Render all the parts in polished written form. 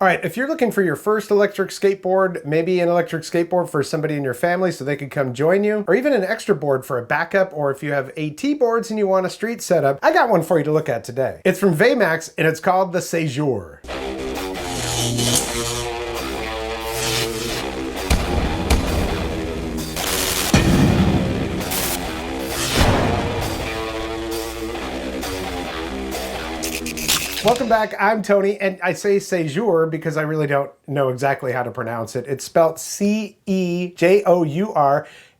All right, if you're looking for your first electric skateboard, maybe an electric skateboard for somebody in your family so they could come join you, or even an extra board for a backup, or if you have AT boards and you want a street setup, I got one for you to look at today. It's from VEYMAX and it's called the Cejour. Welcome back, I'm Tony, and I say Cejour because I really don't know exactly how to pronounce it. It's spelled C-E-J-O-U-R,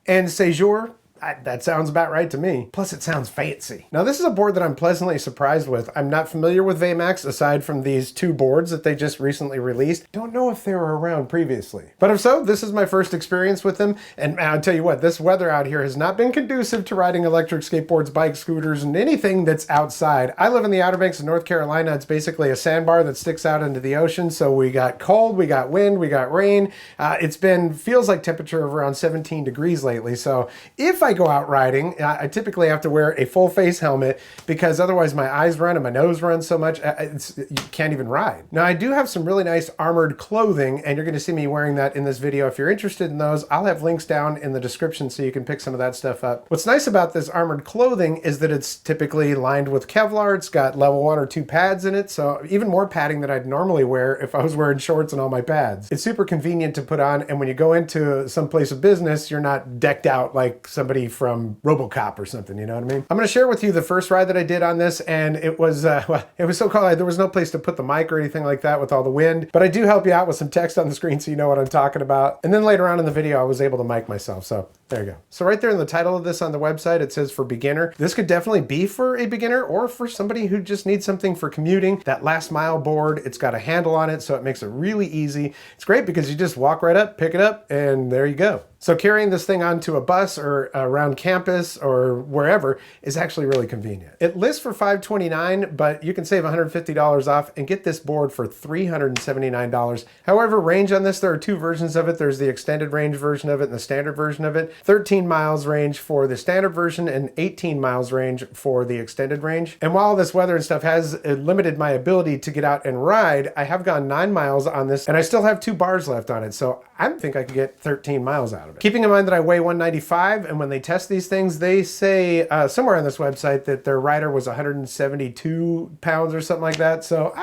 and Cejour, that sounds about right to me. Plus, it sounds fancy. Now, this is a board that I'm pleasantly surprised with. I'm not familiar with VEYMAX aside from these two boards that they just recently released. Don't know if they were around previously. But if so, this is my first experience with them. And I'll tell you what, this weather out here has not been conducive to riding electric skateboards, bikes, scooters, and anything that's outside. I live in the Outer Banks of North Carolina. It's basically a sandbar that sticks out into the ocean. So we got cold, we got wind, we got rain. Feels like temperature of around 17 degrees lately. So if I go out riding, I typically have to wear a full face helmet because otherwise my eyes run and my nose runs so much, you can't even ride. Now, I do have some really nice armored clothing, and you're going to see me wearing that in this video. If you're interested in those, I'll have links down in the description so you can pick some of that stuff up. What's nice about this armored clothing is that it's typically lined with Kevlar. It's got level 1 or 2 pads in it, so even more padding than I'd normally wear if I was wearing shorts and all my pads. It's super convenient to put on, and when you go into some place of business, you're not decked out like somebody from RoboCop or something, you know what I mean? I'm going to share with you the first ride that I did on this, and it was so cold. There was no place to put the mic or anything like that with all the wind, but I do help you out with some text on the screen so you know what I'm talking about. And then later on in the video, I was able to mic myself, so there you go. So right there in the title of this on the website, it says for beginner. This could definitely be for a beginner or for somebody who just needs something for commuting. That last mile board, it's got a handle on it, so it makes it really easy. It's great because you just walk right up, pick it up, and there you go. So carrying this thing onto a bus or around campus or wherever is actually really convenient. It lists for $529, but you can save $150 off and get this board for $379. However, range on this, there are two versions of it. There's the extended range version of it and the standard version of it. 13 miles range for the standard version and 18 miles range for the extended range. And while this weather and stuff has limited my ability to get out and ride, I have gone 9 miles on this and I still have 2 bars left on it. So I think I could get 13 miles out of it. Keeping in mind that I weigh 195, and when they test these things, they say somewhere on this website that their rider was 172 pounds or something like that. So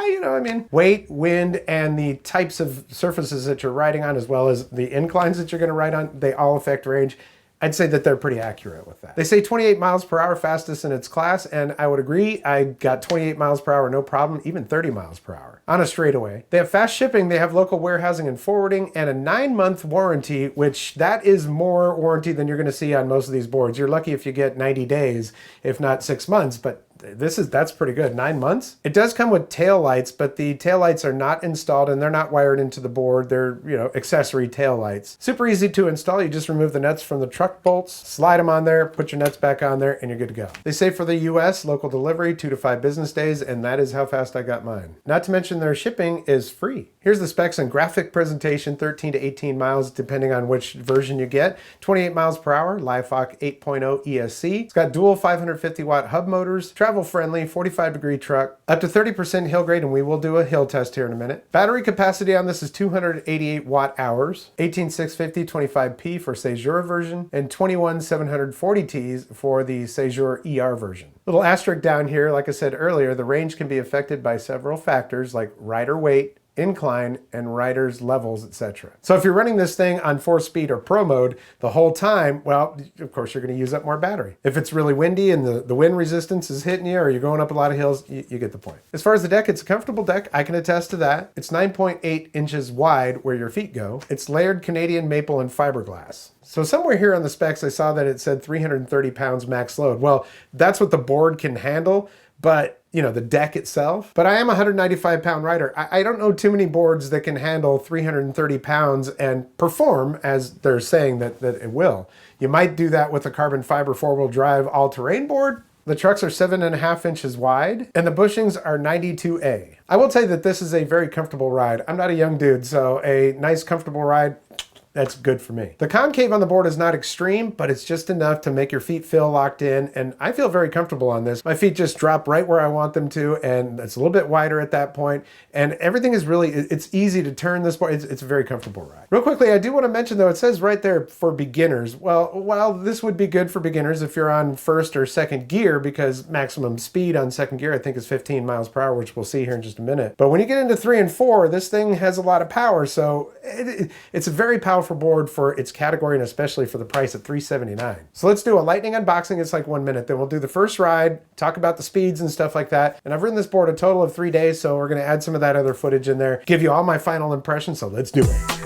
weight, wind, and the types of surfaces that you're riding on, as well as the inclines that you're going to ride on, they all affect range. I'd say that they're pretty accurate with that. They say 28 miles per hour fastest in its class, and I would agree. I got 28 miles per hour, no problem, even 30 miles per hour on a straightaway. They have fast shipping, they have local warehousing and forwarding, and a 9-month warranty, which that is more warranty than you're gonna see on most of these boards. You're lucky if you get 90 days, if not 6 months, but that's pretty good. 9 months. It does come with tail lights, but the tail lights are not installed and they're not wired into the board. They're, accessory tail lights. Super easy to install. You just remove the nuts from the truck bolts, slide them on there, put your nuts back on there, and you're good to go. They say for the US, local delivery, 2 to 5 business days, and that is how fast I got mine. Not to mention their shipping is free. Here's the specs and graphic presentation, 13 to 18 miles, depending on which version you get. 28 miles per hour, LiFOC 8.0 ESC. It's got dual 550 watt hub motors, travel friendly, 45-degree truck, up to 30% hill grade, and we will do a hill test here in a minute. Battery capacity on this is 288 watt hours, 18650 25P for Cejour version, and 21740Ts for the Cejour ER version. Little asterisk down here, like I said earlier, the range can be affected by several factors like rider weight, incline, and rider's levels, etc. So if you're running this thing on 4-speed or pro mode the whole time, well, of course you're going to use up more battery. If it's really windy and the wind resistance is hitting you or you're going up a lot of hills, you get the point. As far as the deck, it's a comfortable deck. I can attest to that. It's 9.8 inches wide where your feet go. It's layered Canadian maple and fiberglass. So somewhere here on the specs, I saw that it said 330 pounds max load. Well, that's what the board can handle, but the deck itself. But I am a 195-pound rider. I don't know too many boards that can handle 330 pounds and perform as they're saying that it will. You might do that with a carbon fiber 4-wheel drive all-terrain board. The trucks are 7.5 inches wide, and the bushings are 92A. I will tell you that this is a very comfortable ride. I'm not a young dude, so a nice, comfortable ride That's good for me. The concave on the board is not extreme, but it's just enough to make your feet feel locked in, and I feel very comfortable on this. My feet just drop right where I want them to, and it's a little bit wider at that point, and everything is really, it's easy to turn this board. It's a very comfortable ride. Real quickly, I do want to mention though, it says right there for beginners. Well, while this would be good for beginners if you're on first or second gear, because maximum speed on second gear I think is 15 miles per hour, which we'll see here in just a minute. But when you get into 3 and 4, this thing has a lot of power, so it's a very powerful board for its category and especially for the price at $379. So let's do a lightning unboxing. It's like 1 minute. Then we'll do the first ride, talk about the speeds and stuff like that. And I've ridden this board a total of 3 days, so we're going to add some of that other footage in there, give you all my final impressions. So let's do it.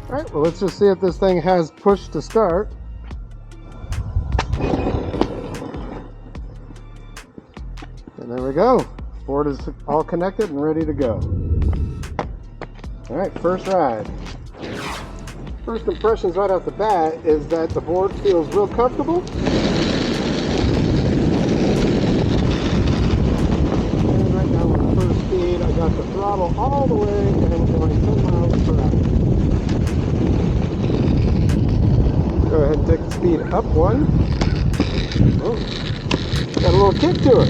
All right, well, let's just see if this thing has push to start. And there we go. Board is all connected and ready to go. All right, first ride. First impressions right off the bat is that the board feels real comfortable. And right now on first speed, I got the throttle all the way and I'm going 10 miles per hour. Go ahead and take the speed up 1. Oh, got a little kick to it.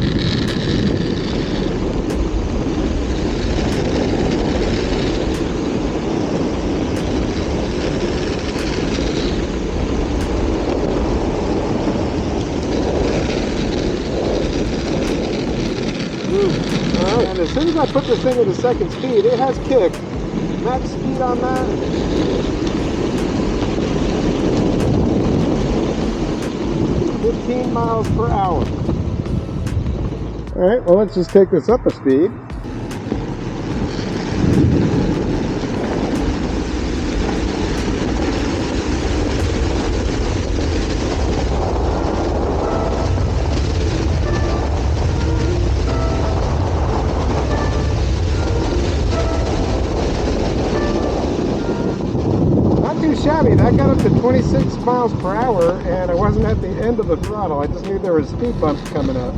All right, and as soon as I put this thing into second speed, it has kicked. Max speed on that. 15 miles per hour. All right, well, let's just take this up a speed. Shabby. That got up to 26 miles per hour and I wasn't at the end of the throttle. I just knew there was speed bumps coming up.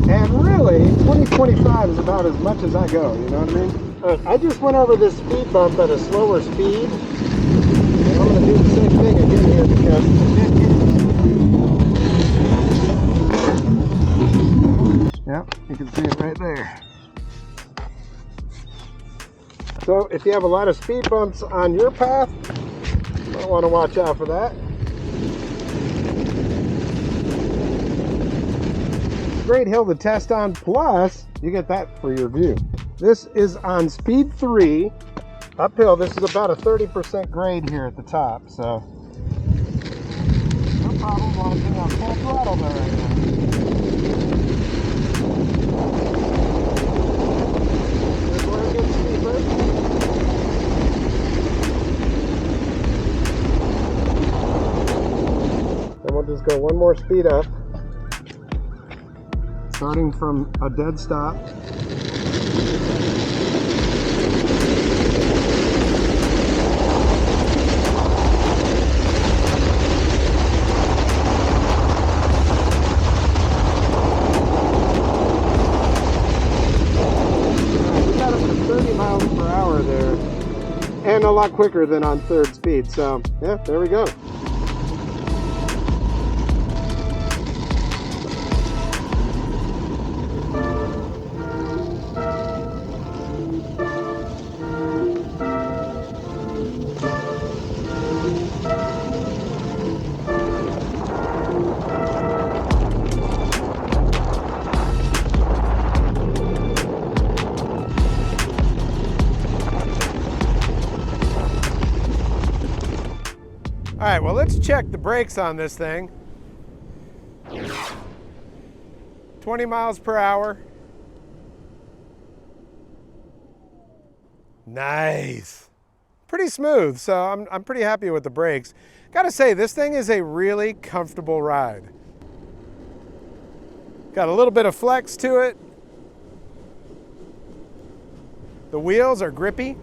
And really, 20-25 is about as much as I go, you know what I mean? I just went over this speed bump at a slower speed. And I'm going to do the same thing again here because... Yep, you can see it right there. So if you have a lot of speed bumps on your path, you might want to watch out for that. Great hill to test on, plus you get that for your view. This is on speed 3, uphill. This is about a 30% grade here at the top, so no problem launching on full throttle there right now. Here's where it gets steeper. We'll just go one more speed up, starting from a dead stop. We got up to 30 miles per hour there, and a lot quicker than on third speed. So yeah, there we go. right, well, let's check the brakes on this thing. 20 miles per hour. Nice. Pretty smooth, so I'm pretty happy with the brakes. Gotta say, this thing is a really comfortable ride. Got a little bit of flex to it. The wheels are grippy.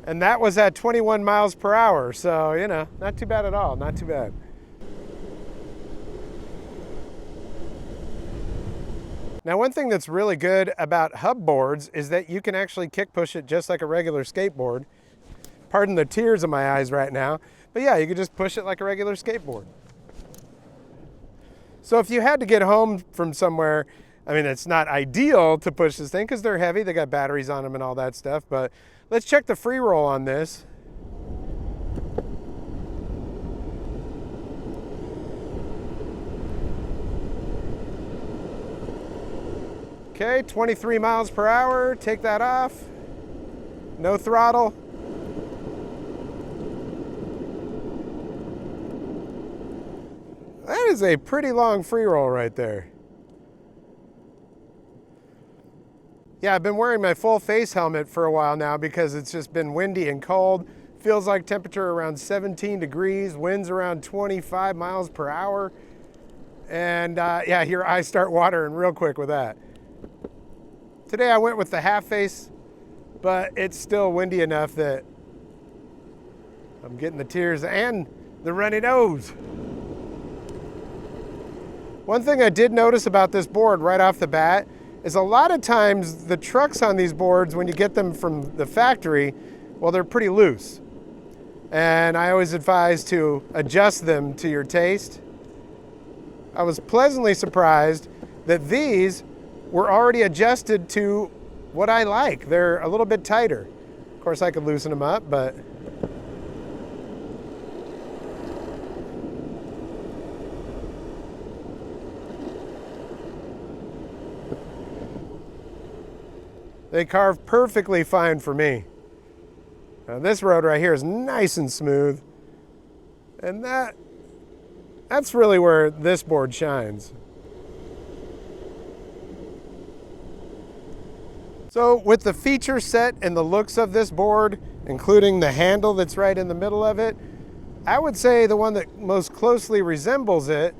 And that was at 21 miles per hour, so, you know, not too bad at all, not too bad. Now, one thing that's really good about hub boards is that you can actually kick push it just like a regular skateboard. Pardon the tears in my eyes right now, but yeah, you can just push it like a regular skateboard. So if you had to get home from somewhere, I mean, it's not ideal to push this thing because they're heavy, they got batteries on them and all that stuff, but let's check the free roll on this. Okay, 23 miles per hour, take that off. No throttle. That is a pretty long free roll right there. Yeah, I've been wearing my full face helmet for a while now because it's just been windy and cold. Feels like temperature around 17 degrees, winds around 25 miles per hour. And yeah, your eyes start watering real quick with that. Today I went with the half face, but it's still windy enough that I'm getting the tears and the runny nose. One thing I did notice about this board right off the bat is a lot of times the trucks on these boards, when you get them from the factory, well, they're pretty loose. And I always advise to adjust them to your taste. I was pleasantly surprised that these were already adjusted to what I like. They're a little bit tighter. Of course, I could loosen them up, but they carve perfectly fine for me. Now, this road right here is nice and smooth, and that's really where this board shines. So with the feature set and the looks of this board, including the handle that's right in the middle of it, I would say the one that most closely resembles it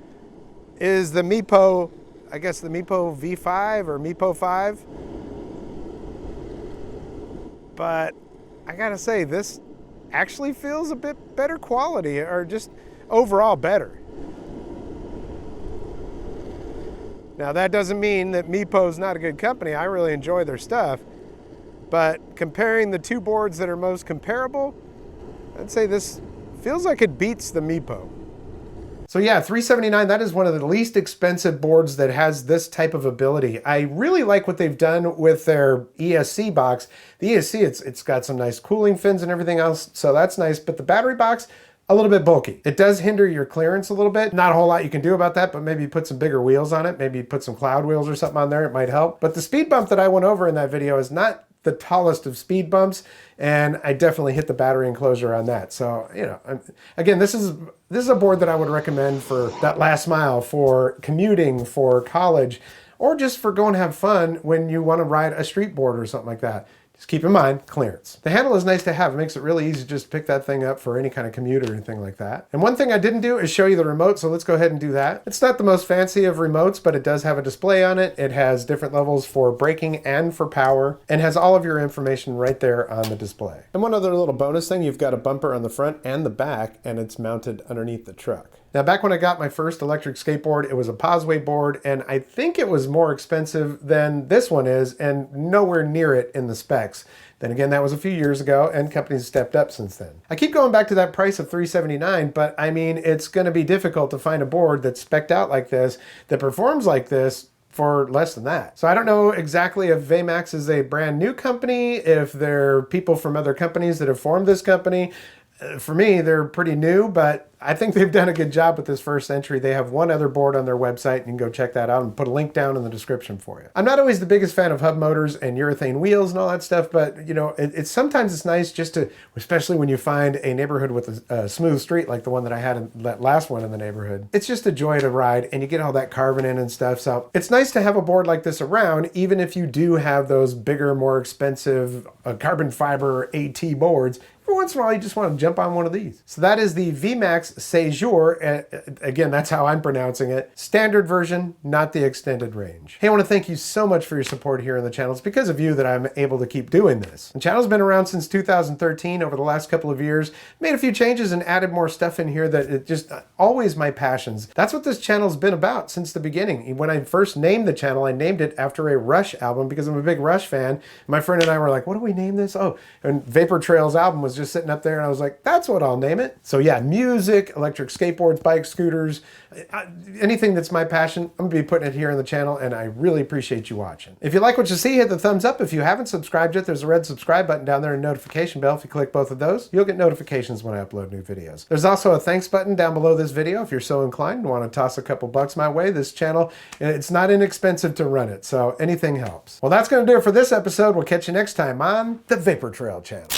is the Meepo, I guess the Meepo V5 or Meepo 5. But I gotta say, this actually feels a bit better quality, or just overall better. Now, that doesn't mean that Meepo's not a good company. I really enjoy their stuff. But comparing the two boards that are most comparable, I'd say this feels like it beats the Meepo. So yeah, $379, that is one of the least expensive boards that has this type of ability. I really like what they've done with their ESC box. The ESC, it's got some nice cooling fins and everything else, so that's nice, but the battery box, a little bit bulky. It does hinder your clearance a little bit. Not a whole lot you can do about that, but maybe put some bigger wheels on it, maybe put some cloud wheels or something on there, it might help. But the speed bump that I went over in that video is not the tallest of speed bumps, and I definitely hit the battery enclosure on that. So, you know, again, this is a board that I would recommend for that last mile, for commuting, for college, or just for going to have fun when you want to ride a street board or something like that. Just keep in mind, clearance. The handle is nice to have. It makes it really easy to just pick that thing up for any kind of commute or anything like that. And one thing I didn't do is show you the remote, so let's go ahead and do that. It's not the most fancy of remotes, but it does have a display on it. It has different levels for braking and for power, and has all of your information right there on the display. And one other little bonus thing, you've got a bumper on the front and the back, and it's mounted underneath the truck. Now, back when I got my first electric skateboard, it was a Posway board, and I think it was more expensive than this one is, and nowhere near it in the specs. Then again, that was a few years ago, and companies stepped up since then. I keep going back to that price of $379, but I mean, it's going to be difficult to find a board that's spec'd out like this, that performs like this, for less than that. So I don't know exactly if VEYMAX is a brand new company, if they're people from other companies that have formed this company. For me, they're pretty new, but I think they've done a good job with this first entry. They have one other board on their website. You can go check that out and put a link down in the description for you. I'm not always the biggest fan of hub motors and urethane wheels and all that stuff, but you know, sometimes it's nice just to, especially when you find a neighborhood with a smooth street like the one that I had in that last one in the neighborhood. It's just a joy to ride, and you get all that carving in and stuff. So it's nice to have a board like this around, even if you do have those bigger, more expensive carbon fiber AT boards. Every once in a while, you just want to jump on one of these. So that is the VEYMAX Cejour. Again, that's how I'm pronouncing it. Standard version, not the extended range. Hey, I want to thank you so much for your support here on the channel. It's because of you that I'm able to keep doing this. The channel's been around since 2013. Over the last couple of years, made a few changes and added more stuff in here that it just always my passions. That's what this channel's been about since the beginning. When I first named the channel, I named it after a Rush album because I'm a big Rush fan. My friend and I were like, what do we name this? Oh, and Vapor Trail's album was just sitting up there, and I was like, that's what I'll name it. So yeah, music, electric skateboards, bikes, scooters, anything that's my passion, I'm gonna be putting it here on the channel, and I really appreciate you watching. If you like what you see, hit the thumbs up. If you haven't subscribed yet, there's a red subscribe button down there and notification bell. If you click both of those, you'll get notifications when I upload new videos. There's also a thanks button down below this video if you're so inclined and want to toss a couple bucks my way. This channel, it's not inexpensive to run it, so anything helps. Well, that's gonna do it for this episode. We'll catch you next time on the Vapor Trail channel.